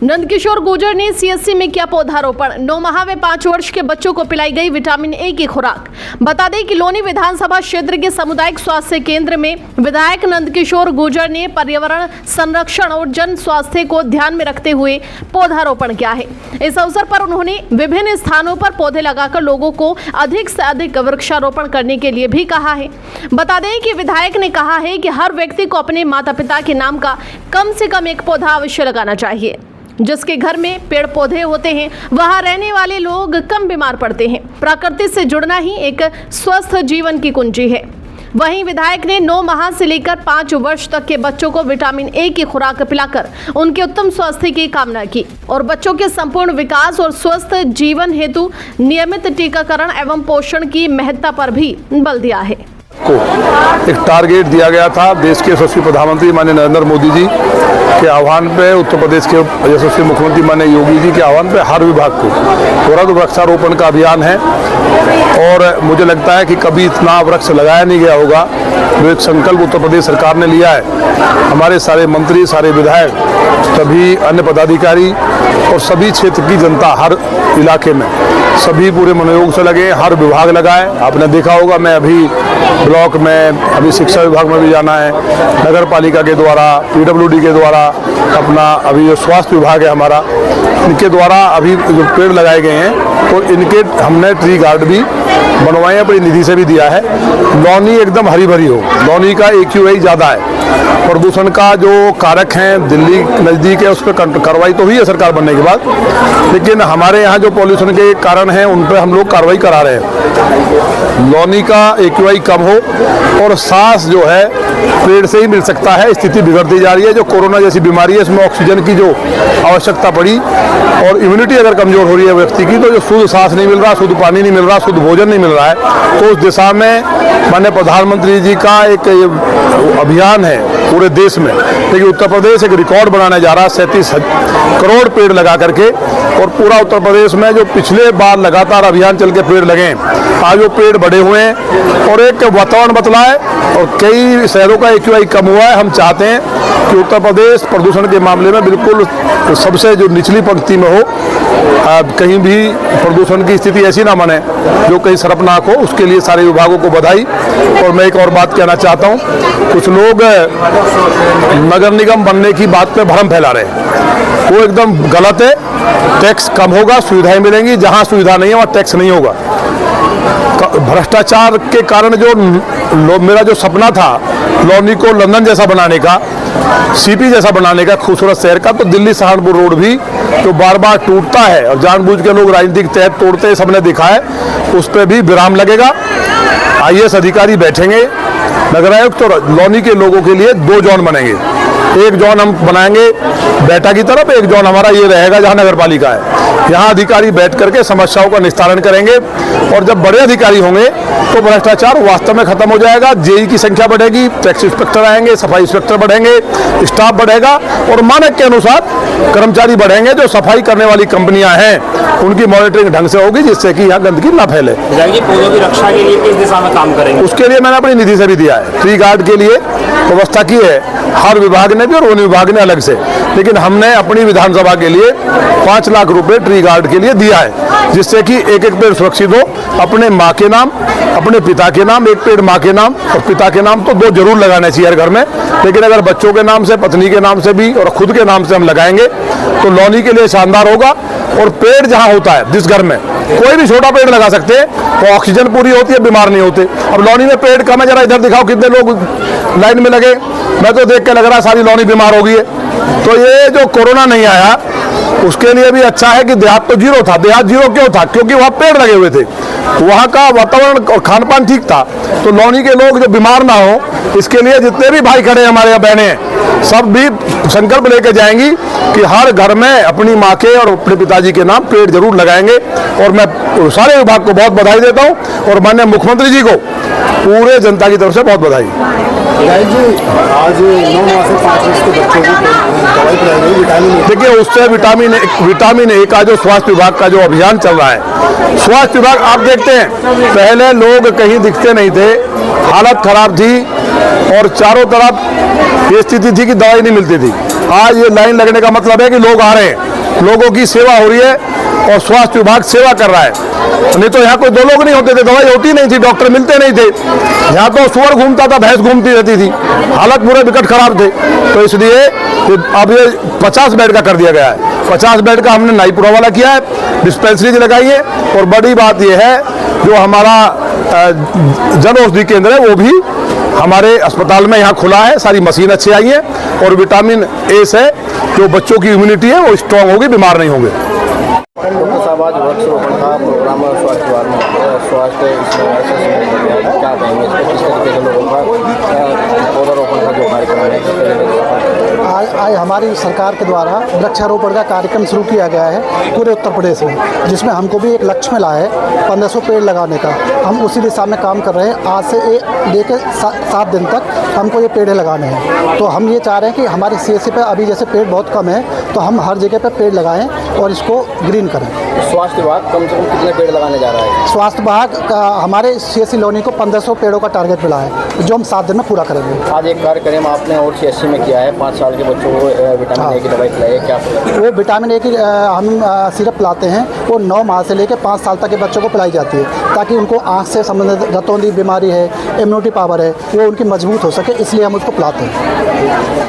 नंदकिशोर गुर्जर ने सीएससी में किया पौधारोपण। 9 माह व 5 वर्ष के बच्चों को पिलाई गई विटामिन ए की खुराक। बता दें कि लोनी विधानसभा क्षेत्र के सामुदायिक स्वास्थ्य केंद्र में विधायक नंदकिशोर गुर्जर ने पर्यावरण संरक्षण और जन स्वास्थ्य को ध्यान में रखते हुए पौधारोपण किया है। इस अवसर पर उन्होंने विभिन्न स्थानों पर पौधे लगाकर लोगों को अधिक से अधिक वृक्षारोपण करने के लिए भी कहा है। बता दें कि विधायक ने कहा है कि हर व्यक्ति को अपने माता पिता के नाम का कम से कम एक पौधा अवश्य लगाना चाहिए। जिसके घर में पेड़ पौधे होते हैं वहां रहने वाले लोग कम बीमार पड़ते हैं। प्रकृति से जुड़ना ही एक स्वस्थ जीवन की कुंजी है। वहीं विधायक ने 9 माह से लेकर 5 वर्ष तक के बच्चों को विटामिन ए की खुराक पिलाकर उनके उत्तम स्वास्थ्य की कामना की और बच्चों के संपूर्ण विकास और स्वस्थ जीवन हेतु नियमित टीकाकरण एवं पोषण की महत्ता पर भी बल दिया है। को एक टारगेट दिया गया था देश के यशस्वी प्रधानमंत्री माननीय नरेंद्र मोदी जी के आह्वान पे, उत्तर प्रदेश के यशस्वी मुख्यमंत्री माननीय योगी जी के आह्वान पे हर विभाग को त्वरित वृक्षारोपण का अभियान है। और मुझे लगता है कि कभी इतना वृक्ष लगाया नहीं गया होगा। जो एक संकल्प उत्तर प्रदेश सरकार ने लिया है, हमारे सारे मंत्री, सारे विधायक, सभी अन्य पदाधिकारी और सभी क्षेत्र की जनता हर इलाके में सभी पूरे मनोयोग से लगे, हर विभाग लगाए। आपने देखा होगा, मैं अभी ब्लॉक में, अभी शिक्षा विभाग में भी जाना है, नगर पालिका के द्वारा, पीडब्ल्यूडी के द्वारा, अपना अभी जो स्वास्थ्य विभाग है हमारा, इनके द्वारा अभी जो पेड़ लगाए गए हैं, तो इनके हमने ट्री गार्ड भी बनवाए, अपनी निधि से भी दिया है। लौनी एकदम हरी भरी हो। लौनी का AQI ज़्यादा है। प्रदूषण का जो कारक हैं, दिल्ली नज़दीक है, उस पर कार्रवाई तो हुई है सरकार बनने के बाद, लेकिन हमारे यहाँ जो पॉल्यूशन के कारण हैं उन पर हम लोग कार्रवाई करा रहे हैं। लौनी का AQI कम हो और सांस जो है पेड़ से ही मिल सकता है। स्थिति बिगड़ती जा रही है। जो कोरोना जैसी बीमारी है, इसमें ऑक्सीजन की जो आवश्यकता पड़ी और इम्यूनिटी अगर कमजोर हो रही है व्यक्ति की, तो जो शुद्ध सांस नहीं मिल रहा, शुद्ध पानी नहीं मिल रहा, शुद्ध भोजन नहीं मिल रहा है, तो उस दिशा में माननीय प्रधानमंत्री जी का एक अभियान है पूरे देश में। देखिए, उत्तर प्रदेश एक रिकॉर्ड बनाने जा रहा है 37 करोड़ पेड़ लगा करके। और पूरा उत्तर प्रदेश में जो पिछले बार लगातार अभियान चल के पेड़ लगे, आज वो पेड़ बड़े हुए हैं और एक वातावरण बदला है और कई शहरों का AQI कम हुआ है। हम चाहते हैं कि उत्तर प्रदेश प्रदूषण के मामले में बिल्कुल सबसे जो निचली पंक्ति में हो, कहीं भी प्रदूषण की स्थिति ऐसी ना बने जो कहीं शर्मनाक हो। उसके लिए सारे विभागों को बधाई। और मैं एक और बात कहना चाहता हूँ, कुछ लोग नगर निगम बनने की बात पे भ्रम फैला रहे हैं, वो एकदम गलत है। टैक्स कम होगा, सुविधाएं मिलेंगी। जहाँ सुविधा नहीं है वहाँ टैक्स नहीं होगा। भ्रष्टाचार के कारण जो मेरा जो सपना था लौनी को लंदन जैसा बनाने का, CP जैसा बनाने का, खूबसूरत शहर का, तो दिल्ली सहारनपुर रोड भी जो बार बार टूटता है और जानबूझ के लोग राजनीतिक तहत तोड़ते हैं, सबने देखा है, उस पर भी विराम लगेगा। IAS अधिकारी बैठेंगे। नगर आयुक्त और लौनी के लोगों के लिए 2 जोन बनेंगे। एक जोन हम बनाएंगे बेटा की तरफ, एक जोन हमारा ये रहेगा जहाँ नगर पालिका है। यहाँ अधिकारी बैठ करके समस्याओं का निस्तारण करेंगे और जब बड़े अधिकारी होंगे तो भ्रष्टाचार वास्तव में खत्म हो जाएगा। JE की संख्या बढ़ेगी, टैक्स इंस्पेक्टर आएंगे, सफाई इंस्पेक्टर बढ़ेंगे, स्टाफ बढ़ेगा और मानक के अनुसार कर्मचारी बढ़ेंगे। जो सफाई करने वाली कंपनियां हैं उनकी मॉनिटरिंग ढंग से होगी, जिससे कि यहाँ गंदगी न फैले। पौधों की रक्षा के लिए किस दिशा में काम करेंगे? उसके लिए मैंने अपनी निधि से भी दिया है। ट्री गार्ड के लिए व्यवस्था की है हर विभाग ने भी और वन विभाग ने अलग से, लेकिन हमने अपनी विधानसभा के लिए 5 लाख रुपए ट्री गार्ड के लिए दिया है, जिससे कि एक एक पेड़ सुरक्षित हो। अपने माँ के नाम, अपने पिता के नाम, एक पेड़ माँ के नाम और पिता के नाम तो 2 जरूर लगाने चाहिए हर घर में, लेकिन अगर बच्चों के नाम से, पत्नी के नाम से भी और खुद के नाम से हम लगाएंगे तो लौनी के लिए शानदार होगा। और पेड़ जहाँ होता है, जिस घर में कोई भी छोटा पेड़ लगा सकते हैं, तो ऑक्सीजन पूरी होती है, बीमार नहीं होते। अब लौनी में पेड़ कम है, जरा इधर दिखाओ कितने लोग लाइन में लगे। मैं तो देख के लग रहा है सारी लौनी बीमार हो गई है। तो ये जो कोरोना नहीं आया उसके लिए भी अच्छा है कि देहात तो 0 था। देहात 0 क्यों था? क्योंकि वहाँ पेड़ लगे हुए थे, वहाँ का वातावरण और खान पान ठीक था। तो लौनी के लोग जो बीमार ना हो, इसके लिए जितने भी भाई खड़े हैं, हमारे यहाँ बहनें हैं, सब भी संकल्प लेके जाएंगी कि हर घर में अपनी माँ के और अपने पिताजी के नाम पेड़ जरूर लगाएंगे। और मैं सारे विभाग को बहुत बधाई देता हूँ और माननीय मुख्यमंत्री जी को पूरे जनता की तरफ से बहुत बधाई। आज 9 माह से 5 वर्ष के बच्चों को दवाई पिलाई गई विटामिन ए। देखिए, उससे विटामिन ए का जो स्वास्थ्य विभाग का जो अभियान चल रहा है, स्वास्थ्य विभाग आप देखते हैं पहले लोग कहीं दिखते नहीं थे, हालत खराब थी और चारों तरफ ये स्थिति थी कि दवाई नहीं मिलती थी। आज ये लाइन लगने का मतलब है कि लोग आ रहे हैं, लोगों की सेवा हो रही है और स्वास्थ्य विभाग सेवा कर रहा है। नहीं तो यहाँ कोई 2 लोग नहीं होते थे, दवाई होती नहीं थी, डॉक्टर मिलते नहीं थे। यहाँ तो सुअर घूमता था, भैंस घूमती रहती थी, हालत पूरे विकट खराब थे। तो इसलिए अब ये 50 बेड का कर दिया गया है। 50 बेड का हमने नाईपुरा वाला किया है, डिस्पेंसरीज लगाई है। और बड़ी बात यह है जो हमारा जन औषधि केंद्र है वो भी हमारे अस्पताल में यहाँ खुला है, सारी मशीन अच्छी आई है और विटामिन ए से जो बच्चों की इम्यूनिटी है वो स्ट्रांग होगी, बीमार नहीं होंगे। डॉक्टर साहब आज वृक्षारोपण का प्रोग्राम स्वास्थ्य विभाग में स्वास्थ्य क्या कहेंगे, किस तरीके से लोगों का पौधारोपण का जो कार्यक्रम है आज हमारी सरकार के द्वारा वृक्षारोपण का कार्यक्रम शुरू किया गया है पूरे उत्तर प्रदेश में, जिसमें हमको भी एक लक्ष्य मिला है 1500 पेड़ लगाने का। हम उसी दिशा में काम कर रहे हैं। आज से लेकर 7 दिन तक हमको ये पेड़ लगाने हैं। तो हम ये चाह रहे हैं कि हमारे CSC पे अभी जैसे पेड़ बहुत कम है तो हम हर जगह पे पेड़ लगाएं और इसको ग्रीन करें। स्वास्थ्य विभाग कम से कम कितने पेड़ लगाने जा रहा है? स्वास्थ्य विभाग का हमारे CSC लोनी को 1500 पेड़ों का टारगेट मिला है जो हम 7 दिन में पूरा करेंगे। आज एक कार्यक्रम आपने और CSC में किया है, 5 साल के बच्चों को विटामिन ए की दवाई खिलाई है, क्या वो विटामिन ए की हम सिरप पिलाते हैं, वो 9 माह से लेकर 5 साल तक के बच्चों को पिलाई जाती है ताकि उनको आँख से संबंधित रतौंधी बीमारी है, इम्यूनिटी पावर है, वो उनकी मजबूत हो सके, इसलिए हम उसको पिलाते हैं।